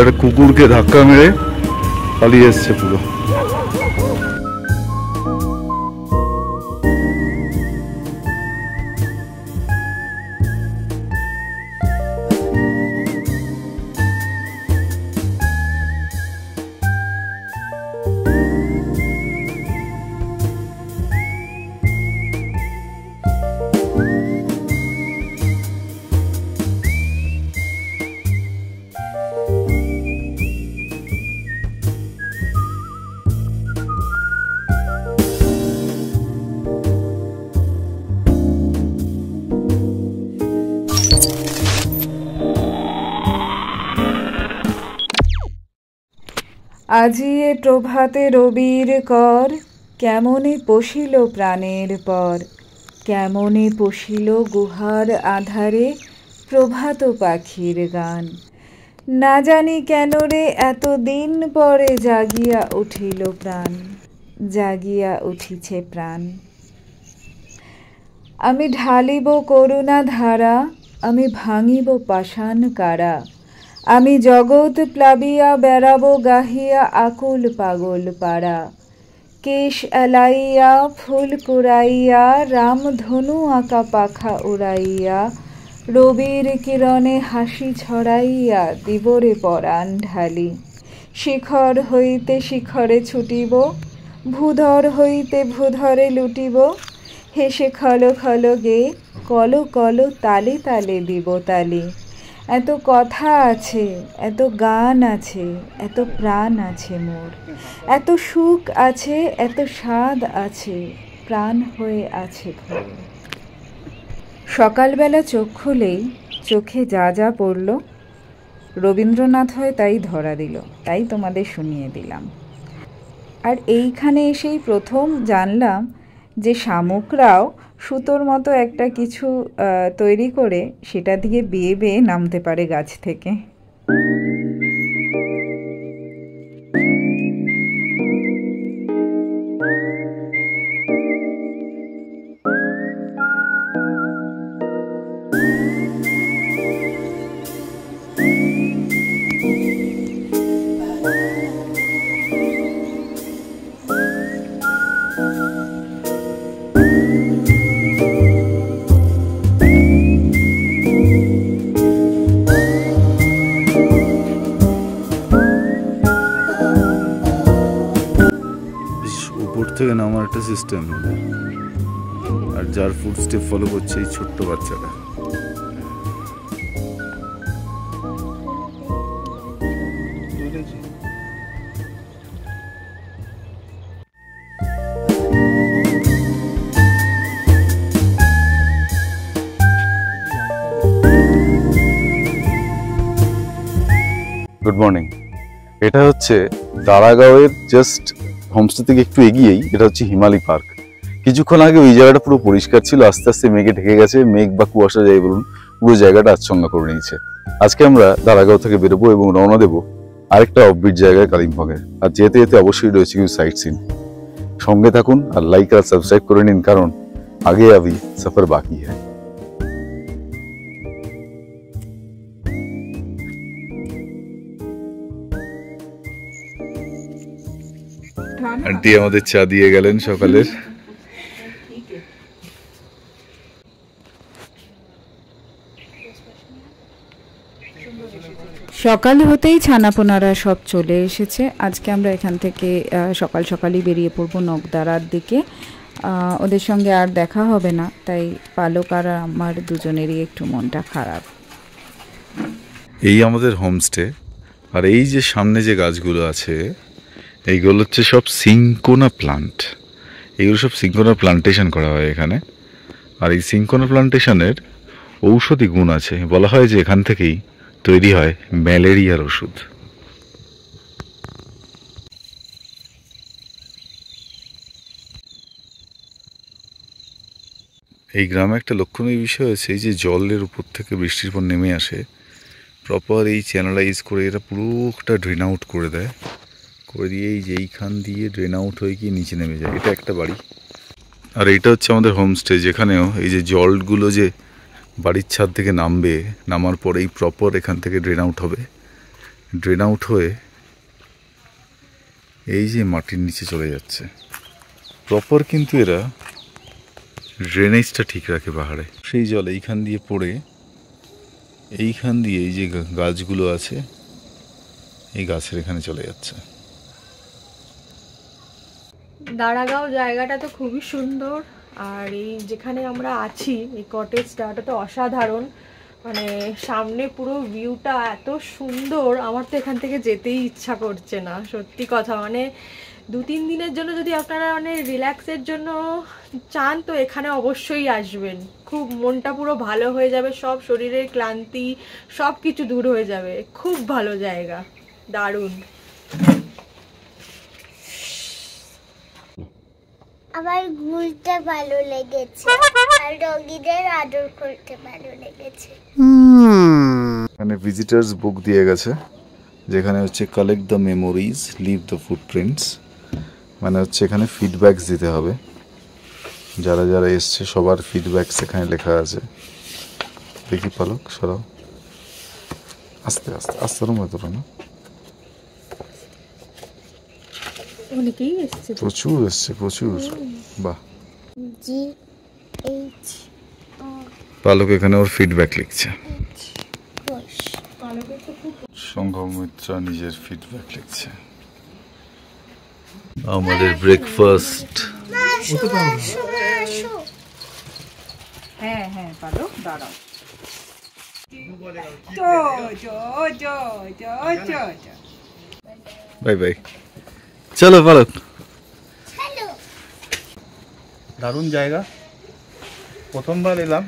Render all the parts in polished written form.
একটা কুকুরকে ধাক্কা মেরে পালিয়ে এসছে পুরো। আজি এ প্রভাতে রবির কর, কেমনে পশিল প্রাণের পর, কেমনে পশিল গুহার আধারে প্রভাত পাখির গান। না জানি কেন রে এত দিন পরে জাগিয়া উঠিল প্রাণ, জাগিয়া উঠিছে প্রাণ। আমি ঢালিব করুণা ধারা, আমি ভাঙিব পাষাণ কারা, আমি জগৎ প্লাবিয়া বেড়াবো গাহিয়া আকুল পাগল পাড়া। কেশ এলাইয়া ফুল কুড়াইয়া, রামধনু আঁকা পাখা উড়াইয়া, রবির কিরণে হাসি ছড়াইয়া দিবরে পরাণ ঢালি। শিখর হইতে শিখরে ছুটিব, ভূধর হইতে ভূধরে লুটিব, হেসে খল খল গে কল কল তালে তালে দিব তালি। এত কথা আছে, এত গান আছে, এত প্রাণ আছে মোর, এত সুখ আছে, এত স্বাদ আছে, প্রাণ হয়ে আছে ভোর। সকালবেলা চোখ খুলেই চোখে যা যা পড়ল রবীন্দ্রনাথ হয় তাই ধরা দিল, তাই তোমাদের শুনিয়ে দিলাম। আর এইখানে এসেই প্রথম জানলাম যে শামুকরাও সুতোর মতো একটা কিছু তৈরি করে সেটা দিয়ে বেয়ে বেয়ে নামতে পারে গাছ থেকে। থেকে নামার একটা সিস্টেম, আর যার ফুড স্টেপ ফলো করছে এই ছোট্ট বাচ্চাটা। Good morning. এটা হচ্ছে দারাগাঁওয়ের জাস্ট হোমস্টে থেকে একটু এগিয়েই এটা হচ্ছে হিমালয় পার্ক। কিছুক্ষণ আগে ওই জায়গাটা পুরো পরিষ্কার ছিল, আস্তে আস্তে মেঘে ঢেকে গেছে, মেঘ বা কুয়াশা যাই বলুন পুরো জায়গাটা আচ্ছন্ন করে নিয়েছে। আজকে আমরা দারাগাঁও থেকে বেরোবো এবং রওনা দেবো আরেকটা অফবিট জায়গায় কালিম্পংয়ে। আর যেতে যেতে অবশ্যই রয়েছে কিছু সাইট সিন। সঙ্গে থাকুন আর লাইক আর সাবস্ক্রাইব করে নিন, কারণ আগে আবি সফর বাকি হ্যায়। আন্টি আমাদের চা দিয়ে গেলেন সকালের। সকাল হতেই ছানাপোনারা সব চলে এসেছে। আজকে আমরা এখান থেকে সকাল সকালই বেরিয়ে পড়বো নগদারার দিকে। ওদের সঙ্গে আর দেখা হবে না, তাই পালক আর আমার দুজনেরই একটু মনটা খারাপ। এই আমাদের হোমস্টে, আর এই যে সামনে যে গাছগুলো আছে এইগুলো হচ্ছে সব সিঙ্কোনা প্লান্ট। এগুলো সব সিঙ্কোনা প্লান্টেশন করা হয় এখানে। আর এই সিঙ্কোনা প্লান্টেশনের ঔষধি গুণ আছে। বলা হয় যে এখান থেকেই তৈরি হয় ম্যালেরিয়ার ওষুধ। এই গ্রামে একটা লক্ষণীয় বিষয় আছে, এই যে জলের উপর থেকে বৃষ্টির পর নেমে আসে, প্রপার এই চ্যানেলাইজ করে এরা পুরোটা ড্রেন আউট করে দেয়, করে দিয়ে এই যে এইখান দিয়ে ড্রেন আউট হয়ে গিয়ে নিচে নেমে যায়। এটা একটা বাড়ি। আর এইটা হচ্ছে আমাদের হোমস্টে, যেখানেও এই যে জলগুলো যে বাড়ির ছাদ থেকে নামবে, নামার পরেই প্রপার এখান থেকে ড্রেন আউট হবে, ড্রেন আউট হয়ে এই যে মাটির নিচে চলে যাচ্ছে। প্রপার কিন্তু এরা ড্রেনেজটা ঠিক রাখে পাহাড়ে। সেই জল এইখান দিয়ে পড়ে এইখান দিয়ে এই যে গাছগুলো আছে এই গাছের এখানে চলে যাচ্ছে। দাঁড়াগাঁও জায়গাটা তো খুবই সুন্দর, আর এই যেখানে আমরা আছি এই কটেজটা ওটা তো অসাধারণ। মানে সামনে পুরো ভিউটা এত সুন্দর, আমার তো এখান থেকে যেতেই ইচ্ছা করছে না, সত্যি কথা। মানে 2-3 দিনের জন্য যদি আপনারা মানে রিল্যাক্সের জন্য চান তো এখানে অবশ্যই আসবেন। খুব মনটা পুরো ভালো হয়ে যাবে, সব শরীরের ক্লান্তি সব কিছু দূর হয়ে যাবে। খুব ভালো জায়গা, দারুণ। আমার ঘুরতে ভালো লেগেছে আর ডগিদের আদর করতে ভালো লেগেছে। এখানে ভিজিটার্স বুক দিয়ে গেছে, যেখানে হচ্ছে collect the memories, leave the footprints. মানে হচ্ছে এখানে ফিডব্যাকস দিতে হবে, যারা যারা এসছে সবার ফিডব্যাকস এখানে লেখা আছে। দেখি পালক সরাও, আস্তে আস্তে আস্তে তোরা না, অনেকেই এসছে, প্রচুর এসছে, প্রচুর। বাহ, জি এইচ পালক এখানে ওর ফিডব্যাক লিখছে। কোষ সংঘমিত্রা নিজের ফিডব্যাক লিখছে। আমাদের ব্রেকফাস্ট। হ্যাঁ হ্যাঁ পালক দাঁড়াও। বাই বাই, চলো পালক। দারুণ জায়গা, প্রথমবার এলাম।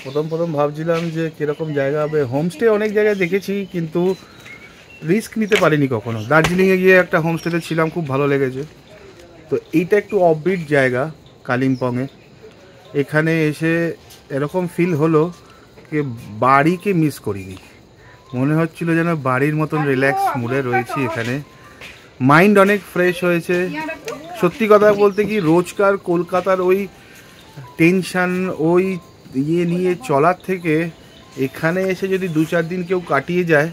প্রথম ভাবছিলাম যে কীরকম জায়গা হবে। হোমস্টে অনেক জায়গায় দেখেছি কিন্তু রিস্ক নিতে পারিনি কখনো। দার্জিলিংয়ে গিয়ে একটা হোমস্টেতে ছিলাম, খুব ভালো লেগেছে। তো এইটা একটু অফবিট জায়গা কালিম্পংয়ে। এখানে এসে এরকম ফিল হলো যে বাড়িকে মিস করিনি, মনে হচ্ছিল যেন বাড়ির মতন রিল্যাক্স মুডে রয়েছি এখানে। মাইন্ড অনেক ফ্রেশ হয়েছে। সত্যি কথা বলতে কি, রোজকার কলকাতার ওই টেনশন ওই ইয়ে নিয়ে চলার থেকে এখানে এসে যদি 2-4 দিন কেউ কাটিয়ে যায়,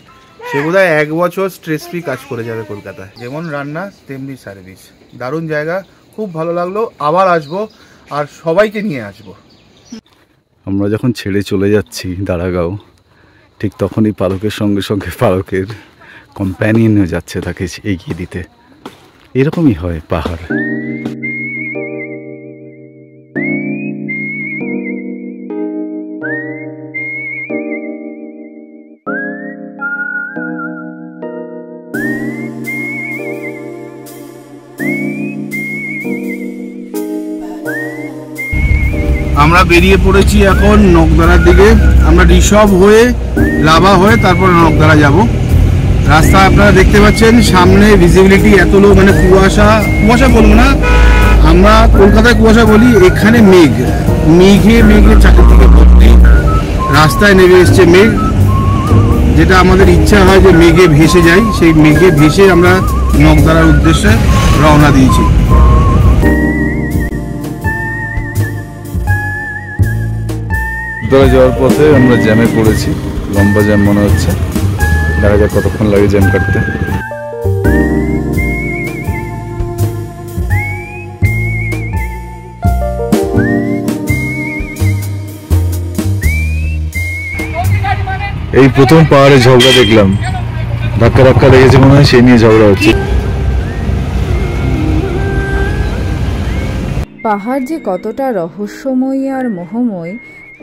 সে বোধহয় 1 বছর স্ট্রেস ফ্রি কাজ করে যাবে কলকাতায়। যেমন রান্না তেমনি সার্ভিস, দারুণ জায়গা, খুব ভালো লাগলো। আবার আসবো আর সবাইকে নিয়ে আসবো। আমরা যখন ছেড়ে চলে যাচ্ছি দাঁড়াগাঁও, ঠিক তখনই পালকের সঙ্গে সঙ্গে পালকের কম্প্যানিয়নও যাচ্ছে তাকে এগিয়ে দিতে। এরকমই হয় পাহাড়। আমরা বেরিয়ে পড়েছি এখন নকদারার দিকে। আমরা ঋষভ হয়ে লাভা হয়ে তারপর নকদারা যাব। রাস্তা আপনারা দেখতে পাচ্ছেন, সামনে ভিজিবিলিটি এত লো, মানে কুয়াশা বলবো না, আমরা কলকাতায় কুয়াশা বলি, এখানে মেঘে চারিদিকে ভর্তি। রাস্তায় নেমে এসছে মেঘ, যেটা আমাদের ইচ্ছা হয় যে মেঘে ভেসে যাই। সেই মেঘে ভেসে আমরা নকদারার উদ্দেশ্যে রওনা দিয়েছি। ধরে যাওয়ার পথে আমরা জ্যামে পড়েছি, লম্বা জ্যাম মনে হচ্ছে। দেখা যাক কতক্ষণ লাগে জ্যাম কাটতে। এই প্রথম পাহাড়ে ঝগড়া দেখলাম, ধাক্কা লেগেছে মনে হয়, সেই নিয়ে ঝগড়া হচ্ছে। পাহাড় যে কতটা রহস্যময়ী আর মোহময়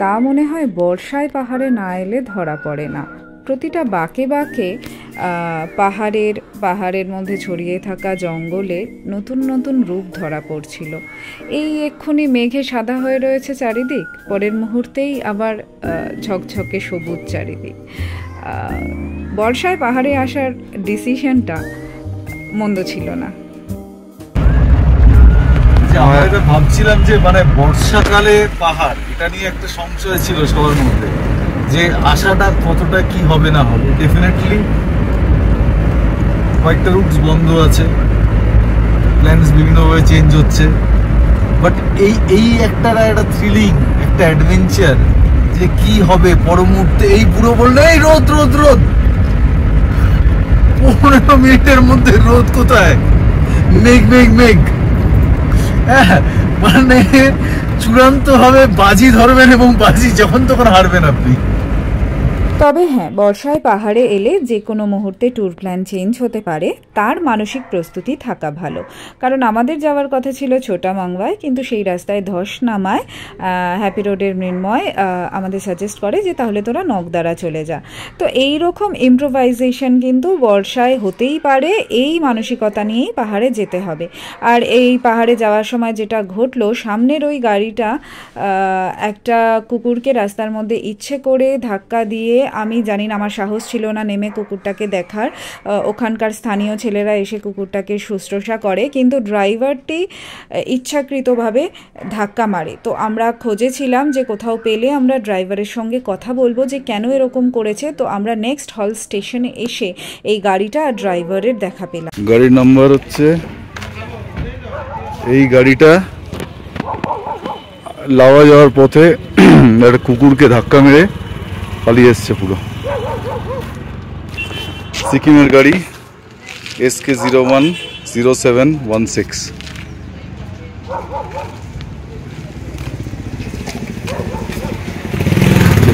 তা মনে হয় বর্ষায় পাহাড়ে না এলে ধরা পড়ে না। প্রতিটা বাঁকে বাঁকে পাহাড়ের মধ্যে ছড়িয়ে থাকা জঙ্গলে নতুন নতুন রূপ ধরা পড়ছিল। এই এক্ষুনি মেঘে সাদা হয়ে রয়েছে চারিদিক, পরের মুহূর্তেই আবার ঝকঝকে সবুজ চারিদিক। বর্ষায় পাহাড়ে আসার ডিসিশনটা মন্দ ছিল না। আমরা এটা ভাবছিলাম যে মানে বর্ষাকালে পাহাড়, এটা নিয়ে একটা সংশয় ছিল সবার মধ্যে, যে আশাটা কতটা কি হবে না হবে। ডেফিনেটলি কয়েকটা রুটস বন্ধ আছে, প্ল্যানস বিভিন্নভাবে চেঞ্জ হচ্ছে, বাট এই একটা থ্রিলিং, একটা অ্যাডভেঞ্চার, যে কি হবে পর মুহূর্তে এই পুরো বললে এই রোদ রোদ রোদ, 15 মিনিটের মধ্যে রোদ কোথায়, মেঘ মেঘ মেঘ। মানে চূড়ান্ত ভাবে বাজি ধরবেন এবং বাজি যখন তখন হারবেন আপনি। তবে হ্যাঁ, বর্ষায় পাহাড়ে এলে যে কোনো মুহূর্তে ট্যুর প্ল্যান চেঞ্জ হতে পারে, তার মানসিক প্রস্তুতি থাকা ভালো। কারণ আমাদের যাওয়ার কথা ছিল ছোটা মাংবায়, কিন্তু সেই রাস্তায় ধস নামায় হ্যাপি রোডের মৃন্ময় আমাদের সাজেস্ট করে যে তাহলে তোরা নকদারা চলে যা। তো এই রকম ইম্প্রোভাইজেশন কিন্তু বর্ষায় হতেই পারে, এই মানসিকতা নিয়েই পাহাড়ে যেতে হবে। আর এই পাহাড়ে যাওয়ার সময় যেটা ঘটলো, সামনের ওই গাড়িটা একটা কুকুরকে রাস্তার মধ্যে ইচ্ছে করে ধাক্কা দিয়ে, আমি জানি না, আমার সাহস ছিল না নেমে কুকুরটাকে দেখার। ওখানকার স্থানীয় ছেলেরা এসে কুকুরটাকে শুশ্রূষা করে, কিন্তু ড্রাইভারটি ইচ্ছাকৃতভাবে ধাক্কা মারে। তো আমরা খোঁজেছিলাম যে কোথাও পেলে আমরা ড্রাইভারের সঙ্গে কথা বলবো যে কেন এরকম করেছে। তো আমরা নেক্সট হল স্টেশনে এসে এই গাড়িটা আর ড্রাইভারের দেখা পেলাম। গাড়ির নাম্বার হচ্ছে, এই গাড়িটা লাওয়া যাওয়ার পথে একটা কুকুরকে ধাক্কা মেরে পালিয়ে এসছে পুরো। সিকিমের গাড়ি SK010716।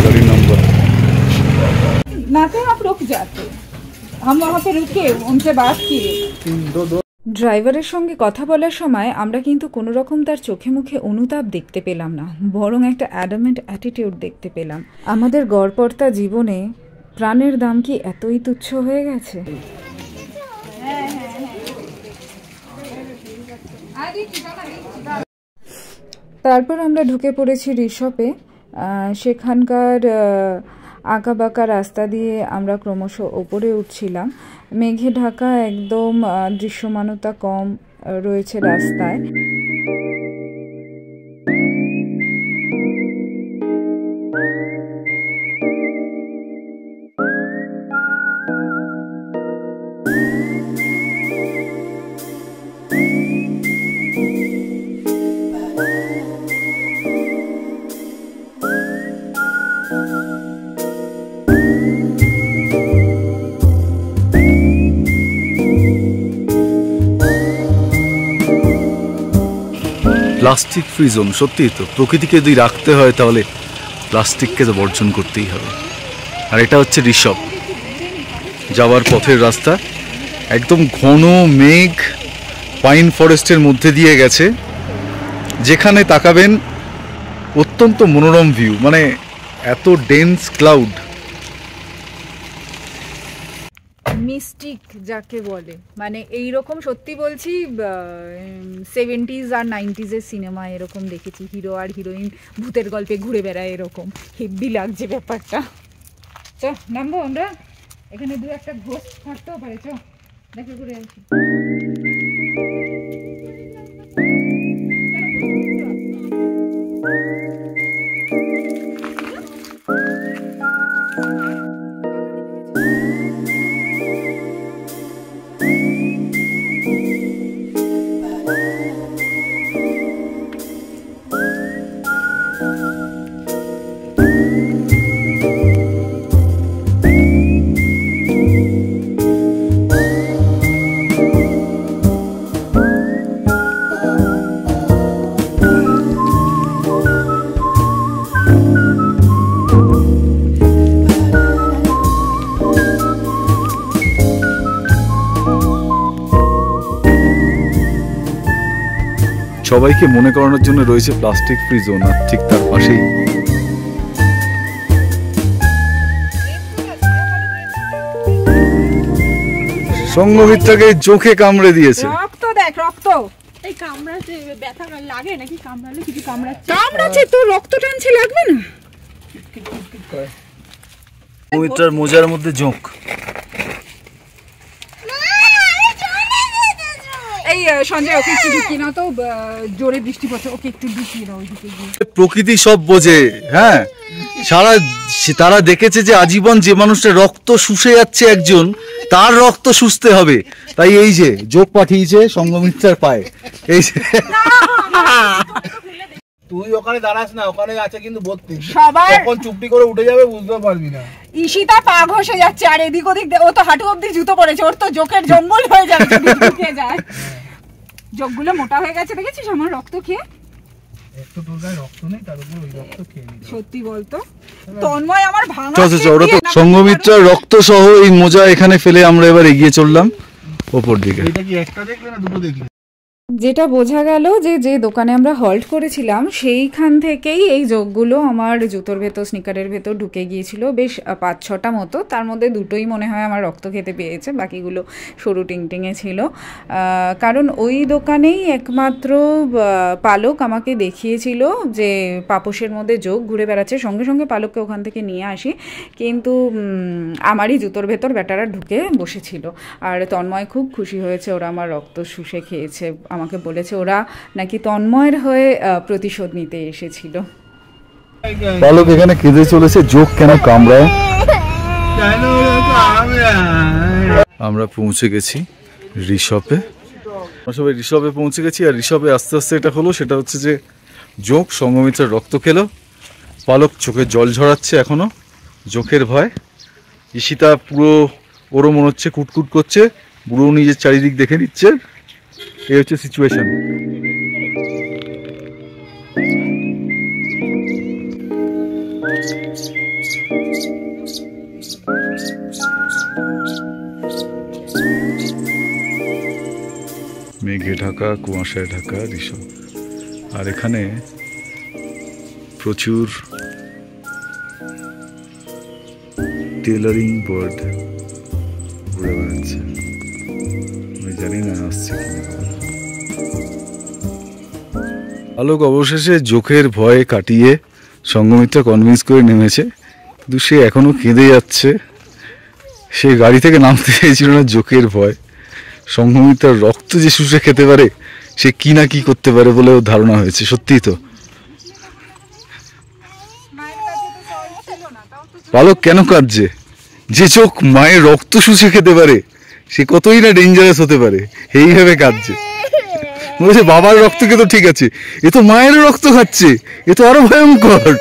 गाड़ी नंबर नाते आप रुक जाते, हम वहाँ पे रुके उनसे बात किए। ড্রাইভারের সঙ্গে কথা বলার সময় আমরা কিন্তু কোনো রকম তার চোখে মুখে অনুতাপ দেখতে পেলাম না, বরং একটা অ্যাডামেন্ট অ্যাটিটিউড দেখতে পেলাম। আমাদের গড়পড়তা জীবনে প্রাণের দাম কি এতই তুচ্ছ হয়ে গেছে? তারপর আমরা ঢুকে পড়েছি রিসর্টে। সেখানকার আঁকাবাঁকা রাস্তা দিয়ে আমরা ক্রমশ ওপরে উঠছিলাম। মেঘে ঢাকা, একদম দৃশ্যমানতা কম রয়েছে রাস্তায়। প্লাস্টিক ফ্রি জোন, সত্যিই তো। প্রকৃতিকে যদি রাখতে হয় তাহলে প্লাস্টিককে তো বর্জন করতেই হবে। আর এটা হচ্ছে ঋষভ যাওয়ার পথের রাস্তা, একদম ঘন মেঘ পাইন ফরেস্টের মধ্যে দিয়ে গেছে। যেখানে তাকাবেন অত্যন্ত মনোরম ভিউ, মানে এত ডেন্স ক্লাউড। মিস্টিক যাকে বলে, মানে এইরকম সত্যি বলছি 70s আর 90s সিনেমা এরকম দেখেছি, হিরো আর হিরোইন ভূতের গল্পে ঘুরে বেড়ায়, এরকম হেব্বি লাগছে ব্যাপারটা। চ নামবো আমরা, এখানে দু একটা ঘোস্ট থাকতেও পারে, চ দেখা করে আসি। সবাইকে মনে করানোর জন্য রয়েছে প্লাস্টিক ফ্রি জোন, আর ঠিক তার পাশেই সঙ্গমিত্রাকে চোখে কামড়ে দিয়েছে। রক্ত দেখ, রক্ত। এই কামড়াতে ব্যথা লাগে নাকি? কামড়ালে কিছু কামড়াচ্ছে? কামড়াচ্ছে তো, রক্ত টানছে, লাগবে না? সঙ্গমিত্রার মোজার মধ্যে জোঁক। এই সঞ্জয়, ওকে একটু ঢুকিয়ে নাও তো, জোরে বৃষ্টি পড়ছে, ওকে একটু ঢুকিয়ে দাও ওইদিকে গিয়ে। প্রকৃতি সব বোঝে, হ্যাঁ। তারা দেখেছে যে আজীবন যে মানুষটা রক্ত শুষে যাচ্ছে একজন, তার রক্ত শুষতে হবে, তাই এই যে যোগ পাঠিয়েছে সঙ্গমিত্রার পায়ে। এই যে তুই ওখানে দাঁড়াস না, ওখানে আছে কিন্তু 32 সবার কখন চুপটি করে উঠে যাবে বুঝতেও পারবি না। ঈশিতা পা ঘষে যাচ্ছে আর এদিক ওদিক ও তো হাঁটু অব্দি জুতো পরেছে, ওর তো জোকের জঙ্গল হয়ে যাবে যদি ঢুকে যায়। জোকগুলো মোটা হয়ে গেছে দেখেছিস আমার রক্ত খেয়ে। একটু তোর গায়ে রক্ত নেই, তার উপর ওই রক্ত খেয়ে নিল। সত্যি বলতো তন্ময় আমার ভাঙা ওরা তো সঙ্গমিত্রার রক্ত সহ এই মোজা এখানে ফেলে আমরা এবার এগিয়ে চললাম ওপর দিকে। এটা কি একটা দেখলে না দুটো দেখলে? যেটা বোঝা গেল যে যে দোকানে আমরা হল্ট করেছিলাম সেইখান থেকেই এই যোগগুলো আমার জুতোর ভেতর স্নিকারের ভেতর ঢুকে গিয়েছিল বেশ 5-6টা মতো। তার মধ্যে দুটোই মনে হয় আমার রক্ত খেতে পেয়েছে, বাকিগুলো সরু টিংটিংয়ে ছিল। কারণ ওই দোকানেই একমাত্র পালক আমাকে দেখিয়েছিল যে পাপোশের মধ্যে যোগ ঘুরে বেড়াচ্ছে, সঙ্গে সঙ্গে পালককে ওখান থেকে নিয়ে আসি, কিন্তু আমারই জুতোর ভেতর ব্যাটারা ঢুকে বসেছিল। আর তন্ময় খুব খুশি হয়েছে, ওরা আমার রক্ত শুষে খেয়েছে। আমাকে বলেছে ওরা নাকি তন্ময়ের হয়ে প্রতিশোধ নিতে এসেছিল। পালক এখানে কেঁদে চলেছে, যোগ কেন কামড়ায়। আমরা পৌঁছে গেছি ঋষভে, সবাই ঋষভে পৌঁছে গেছি। আর ঋষভে আস্তে আস্তে এটা হলো, সেটা হচ্ছে যে যোগ সঙ্গমিত্রার রক্ত খেলো, পালক চোখে জল ঝরাচ্ছে এখনো চোখের ভয়। ঈশিতা পুরো ওরও মনে হচ্ছে কুটকুট করছে, পুরো নিজের চারিদিক দেখে নিচ্ছে। এই হচ্ছে সিচুয়েশন। মেঘে ঢাকা, কুয়াশায় ঢাকা ঋষভ। আর এখানে প্রচুর টেলারিং বার্ড ঘুরে বেড়াচ্ছে, আমি জানি না আসছে কিনা। আলোক অবশেষে চোখের ভয় কাটিয়ে সঙ্গমিত্রা কনভিন্স করে নেমেছে, কিন্তু সে এখনো কেঁদে যাচ্ছে। সে গাড়ি থেকে নামতে চাইছিল না, চোখের ভয়। সঙ্গমিত্রার রক্ত যে শুষে খেতে পারে, সে কি না কি করতে পারে বলে ওর ধারণা হয়েছে। সত্যিই তো। পালক কেন কাঁদছে? যে চোখ মায়ের রক্ত শুষে খেতে পারে সে কতই না ডেঞ্জারাস হতে পারে, এইভাবে কাঁদছে। বলছে বাবার রক্ত খেতে ঠিক আছে, এ তো মায়ের রক্ত খাচ্ছে, এ তো আরো ভয়ঙ্কর।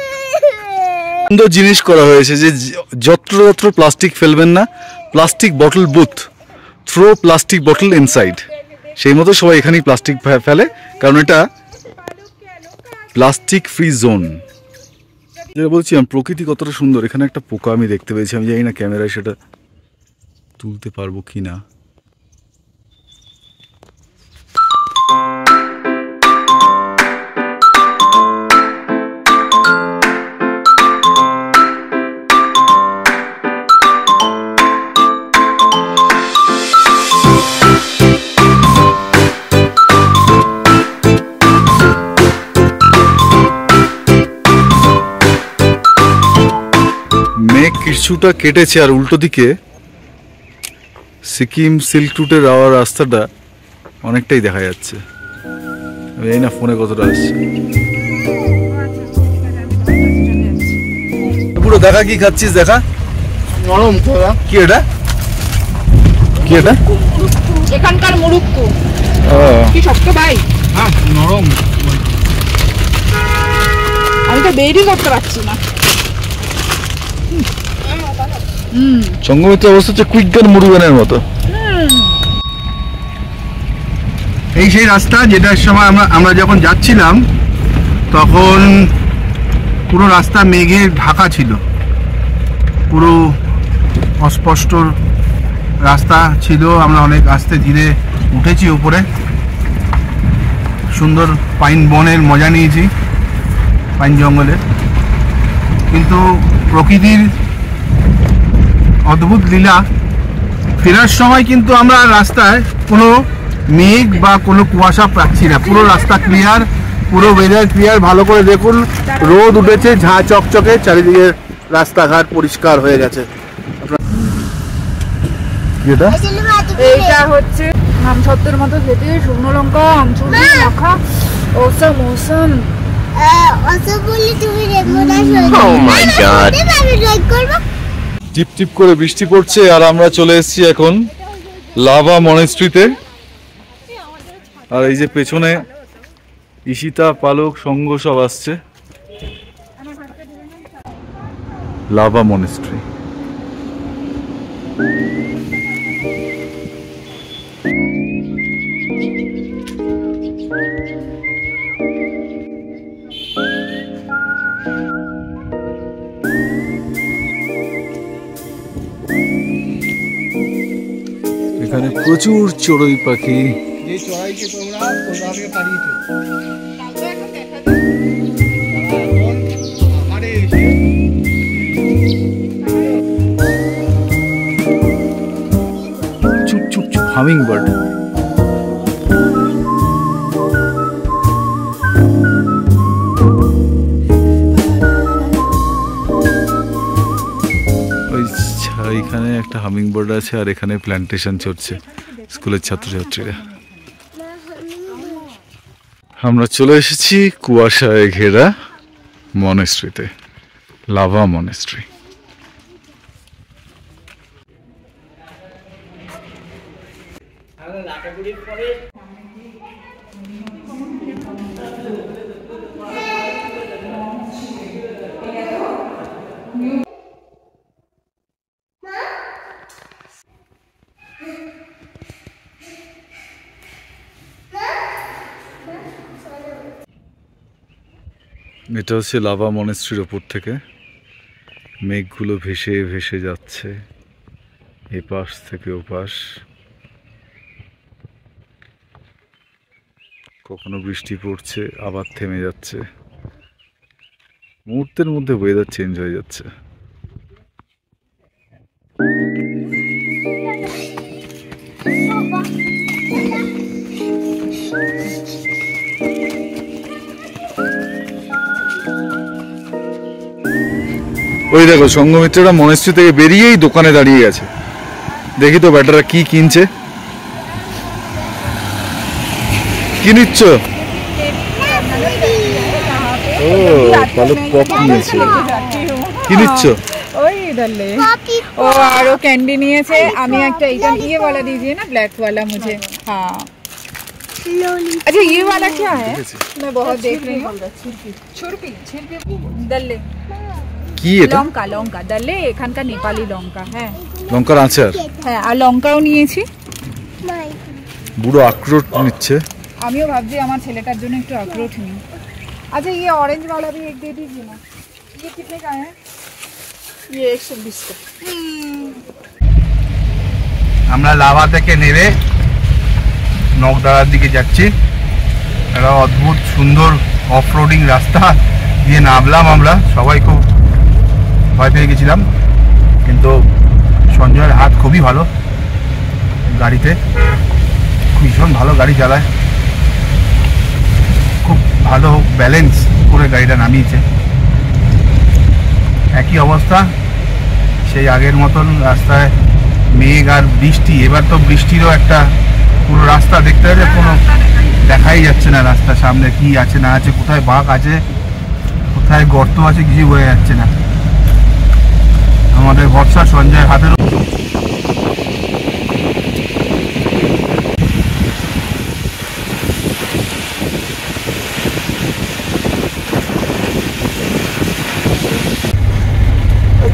সুন্দর জিনিস করা হয়েছে যে যত্র যত্র প্লাস্টিক ফেলবেন না, plastic bottle booth, throw plastic bottle inside. সেই মতো সবাই এখানেই প্লাস্টিক ফেলে, কারণ এটা প্লাস্টিক ফ্রি জোন। যেটা বলছিলাম প্রকৃতি কতটা সুন্দর। এখানে একটা পোকা আমি দেখতে পেয়েছি, আমি জানি না ক্যামেরায় সেটা তুলতে পারবো কি না। মেঘ কিছুটা কেটেছে, আর উল্টো দিকে সিকিম সিল্ক রুটের যাওয়ার রাস্তাটা অনেকটাই দেখা যাচ্ছে। আমি জানি না ফোনে কতটা আসছে। পুরো দেখা, কি খাচ্ছিস দেখা? নরম তোরা কি এটা? কি এটা? এখানকার মুরুক্কু কি শক্ত ভাই? হ্যাঁ নরম। আমি তো বেরই করতে পারছি না। সঙ্গমিত্র অবস্থা হচ্ছে কুইকগান মুরুগানের মতো। এই সেই রাস্তা যেটার সময় আমরা যখন যাচ্ছিলাম তখন পুরো রাস্তা মেঘে ঢাকা ছিল, পুরো অস্পষ্ট রাস্তা ছিল। আমরা অনেক আস্তে ধীরে উঠেছি উপরে, সুন্দর পাইন বনের মজা নিয়েছি, পাইন জঙ্গলের। কিন্তু প্রকৃতির অদ্ভুত লীলা, ফেরার সময় কিন্তু আমরা রাস্তায় কোনো মেঘ বা কোনো কুয়াশা পাচ্ছি না, পুরো রাস্তা ক্লিয়ার, পুরো ওয়েদার ক্লিয়ার। ভালো করে দেখুন, রোদ উঠেছে, ঝাঁ চকচকে, চারিদিকে রাস্তাঘাট পরিষ্কার হয়ে গেছে। এটা এইটা হচ্ছে আমসত্ত্বের মতো খেতে, শুকনো লঙ্কা আমচুর মাখা, ওসম ওসম। টিপ টিপ করে বৃষ্টি পড়ছে, আর আমরা চলে এসেছি এখন লাভা মনেস্ট্রিতে। আর এই যে পেছনে ঈশিতা, পালক, সঙ্গ সব আসছে। Lava monastery. এখানে প্রচুর চড়ুই পাখি। যে চড়াইকে তোমরা থেকে তাড়িয়েছো, চুপ চুপ চুপ, হামিং বার্ড। এখানে একটা হামিং বার্ড আছে, আর এখানে প্ল্যান্টেশন চলছে স্কুলের ছাত্রছাত্রীরা। আমরা চলে এসেছি কুয়াশায় ঘেরা মনেস্ট্রিতে, লাভা মনেস্ট্রি। এটা হচ্ছে লাভা মনেস্ট্রির ওপর থেকে মেঘগুলো ভেসে ভেসে যাচ্ছে এপাশ থেকে ওপাশ। কখনো বৃষ্টি পড়ছে, আবার থেমে যাচ্ছে, মুহূর্তের মধ্যে ওয়েদার চেঞ্জ হয়ে যাচ্ছে। ওই দেখো সঙ্গমিত্ররা মনেস্ট্রি থেকে বেরিয়েই দোকানে দাঁড়িয়ে আছে। দেখি তো ব্যাটারা কি কিনছে। কি নিচ্ছ? ও পালক পপ নিয়েছে। কি নিচ্ছ? ওই इधर ले ओ और वो कैंडी নিয়েছে। আমি একটা এটা ये वाला दीजिए ना, ब्लैक वाला मुझे। हाँ अच्छा ये वाला क्या है? मैं बहुत देख रही हूँ। छुरपी दल्ले কি এটা? লঙ্কা লঙ্কা দল্লে এখানকার নেপালি লঙ্কা। হ্যাঁ লঙ্কার আচার। হ্যাঁ আর লঙ্কাও নিয়েছি। বুড়ো আখরোট নিচ্ছে। আমিও ভাবছি আমার ছেলেটার জন্য একটু আখরোট নিই। अच्छा ये ऑरेंज वाला भी एक दे दीजिए ना। ये कितने का है? ये 120 का। আমরা লাভা থেকে নেমে নকদারার দিকে যাচ্ছি। একটা অদ্ভুত সুন্দর অফ রোডিং রাস্তা দিয়ে নামলাম আমরা। সবাই খুব ভয় পেয়ে গেছিলাম, কিন্তু সঞ্জয়ের হাত খুবই ভালো গাড়িতে, ভীষণ ভালো গাড়ি চালায়, খুব ভালো ব্যালেন্স করে গাড়িটা নামিয়েছে। একই অবস্থা সেই আগের মতন রাস্তায়, মেঘ আর বৃষ্টি। এবার তো বৃষ্টিরও একটা পুরো রাস্তা দেখতে হবে, কোনো দেখাই যাচ্ছে না রাস্তা সামনে কি আছে না আছে, কোথায় বাঁক আছে কোথায় গর্ত আছে কিছু বোঝা যাচ্ছে না। আমাদের ভরসা সঞ্জয়ের হাতের।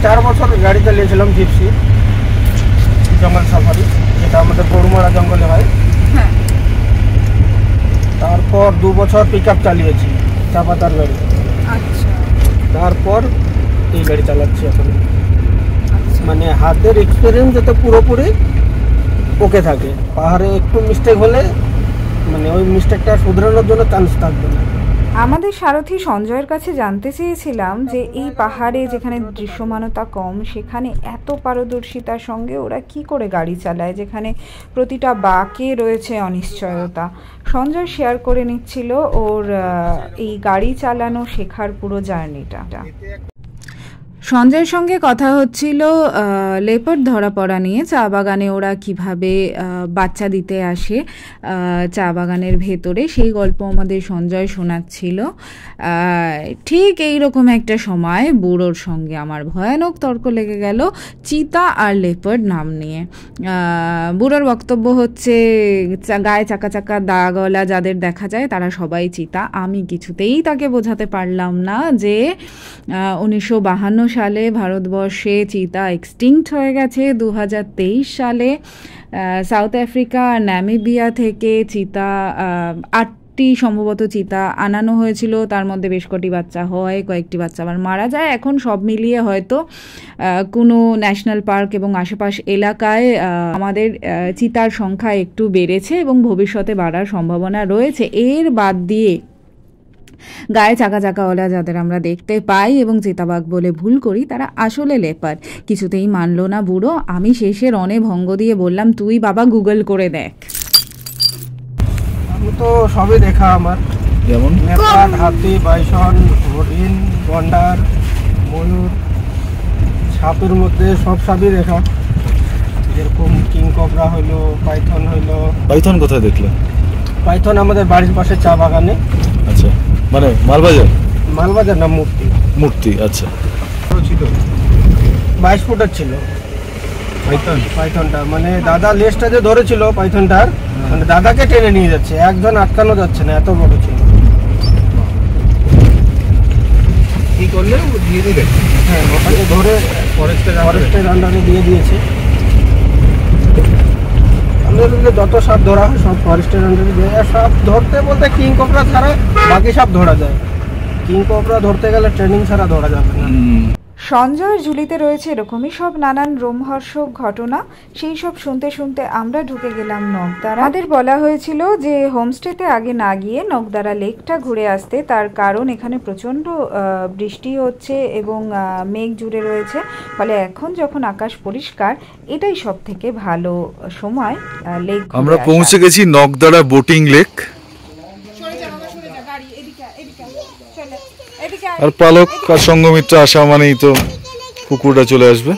4 বছর গাড়ি চালিয়েছিলাম জিপসি জঙ্গল সাফারি, যেটা আমাদের গরুমারা জঙ্গলে হয়। তারপর 2 বছর পিক আপ চালিয়েছি, চাপাতার গাড়ি। আচ্ছা তারপর এই গাড়ি চালাচ্ছি এখন। মানে হাতের এক্সপিরিয়েন্স যাতে পুরোপুরি ওকে থাকে, পাহাড়ে একটু মিস্টেক হলে মানে ওই মিস্টেকটা শুধরানোর জন্য চান্স থাকবে না। আমাদের সারথি সঞ্জয়ের কাছে জানতে চেয়েছিলাম যে এই পাহাড়ে যেখানে দৃশ্যমানতা কম সেখানে এত পারদর্শিতার সঙ্গে ওরা কি করে গাড়ি চালায়, যেখানে প্রতিটা বাঁকে রয়েছে অনিশ্চয়তা। সঞ্জয় শেয়ার করে নিচ্ছিল ওর এই গাড়ি চালানো শেখার পুরো জার্নিটা। সঞ্জয়ের সঙ্গে কথা হচ্ছিল লেপার্ড ধরা পড়া নিয়ে। চা বাগানে ওরা কিভাবে বাচ্চা দিতে আসে চা বাগানের ভেতরে, সেই গল্প আমাদের সঞ্জয় শোনাচ্ছিল। ঠিক এইরকম একটা সময় বুড়োর সঙ্গে আমার ভয়ানক তর্ক লেগে গেল চিতা আর লেপার্ড নাম নিয়ে। বুড়োর বক্তব্য হচ্ছে গায়ে চাকা চাকা দাগওয়ালা যাদের দেখা যায় তারা সবাই চিতা। আমি কিছুতেই তাকে বোঝাতে পারলাম না যে 1952 সালে ভারতবর্ষে চিতা এক্সটিংক্ট হয়ে গেছে। 2023 সালে সাউথ আফ্রিকা আর নামিবিয়া থেকে চিতা 8টি সম্ভবত চিতা আনানো হয়েছিল, তার মধ্যে বেশ কটি বাচ্চা হয়, কয়েকটি বাচ্চা আবার মারা যায়। এখন সব মিলিয়ে হয়তো কোনো ন্যাশনাল পার্ক এবং আশেপাশ এলাকায় আমাদের চিতার সংখ্যা একটু বেড়েছে এবং ভবিষ্যতে বাড়ার সম্ভাবনা রয়েছে। এর বাদ দিয়ে গায়ে চাকা চাকাওয়ালা যাদের আমরা দেখতে পাই এবং চিতাবাঘ বলে ভুল করি তারা আসলে লেপার্ড। কিছুতেই মানল না বুড়ো। আমি শেষে রনে ভঙ্গ দিয়ে বললাম, তুই বাবা গুগল করে দেখ। আমি তো সবই দেখা আমার, যেমন লেপার্ড, হাতি, বাইসন, হরিণ, গন্ডার, ময়ূর, সাপের মধ্যে সব সাপই দেখা, যেরকম কিং কোবরা হইলো, পাইথন হইলো। পাইথন কোথায় দেখলে? পাইথন আমাদের বাড়ির পাশে চা বাগানে। আচ্ছা, মানে মালবাজার? মালবাজার না, মূর্তি। মূর্তি, আচ্ছা। ছিল 22 ফুটের ছিল পাইথনটা, মানে দাদা লেজটা যে ধরেছিল পাইথনটার, মানে দাদাকে টেনে নিয়ে যাচ্ছে, একজন আটকানো যাচ্ছে না, এত বড় ছিল। কি করলে দিয়ে দিলে? হ্যাঁ, ওটাকে ধরে ফরেস্টের আন্ডারে দিয়ে দিয়েছে। আমাদের যত সাপ ধরা হয় সব ফরেস্টের আন্ডারে দিয়ে। সাপ ধরতে বলতে কিং কোবরা ছাড়া বাকি সাপ ধরা যায়। কিং কোবরা ধরতে গেলে ট্রেনিং ছাড়া ধরা যাবে না। সঞ্জয়ের ঝুলিতে রয়েছে এরকমই সব নানান রোমহর্ষক ঘটনা। সেই সব শুনতে শুনতে আমরা ঢুকে গেলাম নকদারা। আমাদের বলা হয়েছিল যে হোমস্টেতে আগে না গিয়ে নকদারা লেকটা ঘুরে আসতে, তার কারণ এখানে প্রচণ্ড বৃষ্টি হচ্ছে এবং মেঘ জুড়ে রয়েছে, ফলে এখন যখন আকাশ পরিষ্কার এটাই সব থেকে ভালো সময় লেক। আমরা পৌঁছে গেছি নকদারা বোটিং লেক। আর পালক আর সঙ্গমিত্র আসা মানেই তো কুকুরটা চলে আসবে।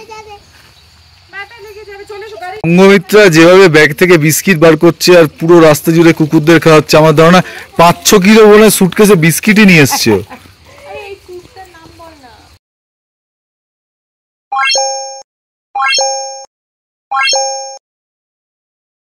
সঙ্গমিত্রা যেভাবে ব্যাগ থেকে বিস্কিট বার করছে আর পুরো রাস্তা জুড়ে কুকুরদের খাওয়াচ্ছে, আমার ধারণা 5-6 কিলো বলে সুটকেসে বিস্কিটই নিয়ে এসছে।